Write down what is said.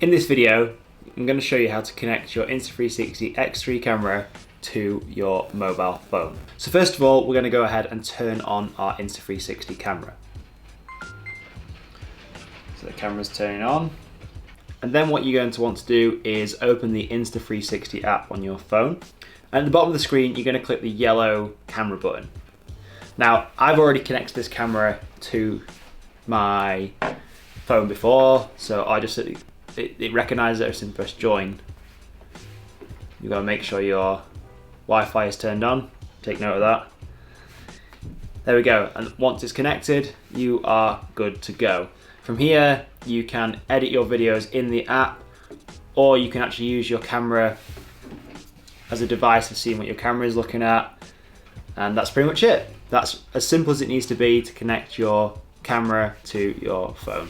In this video, I'm going to show you how to connect your Insta360 X3 camera to your mobile phone. So first of all, we're going to go ahead and turn on our Insta360 camera. So the camera's turning on. And then what you're going to want to do is open the Insta360 app on your phone. And at the bottom of the screen, you're going to click the yellow camera button. Now, I've already connected this camera to my phone before, so it recognises it as soon as press join. You've got to make sure your Wi-Fi is turned on. Take note of that. There we go. And once it's connected, you are good to go. From here, you can edit your videos in the app, or you can actually use your camera as a device for seeing what your camera is looking at. And that's pretty much it. That's as simple as it needs to be to connect your camera to your phone.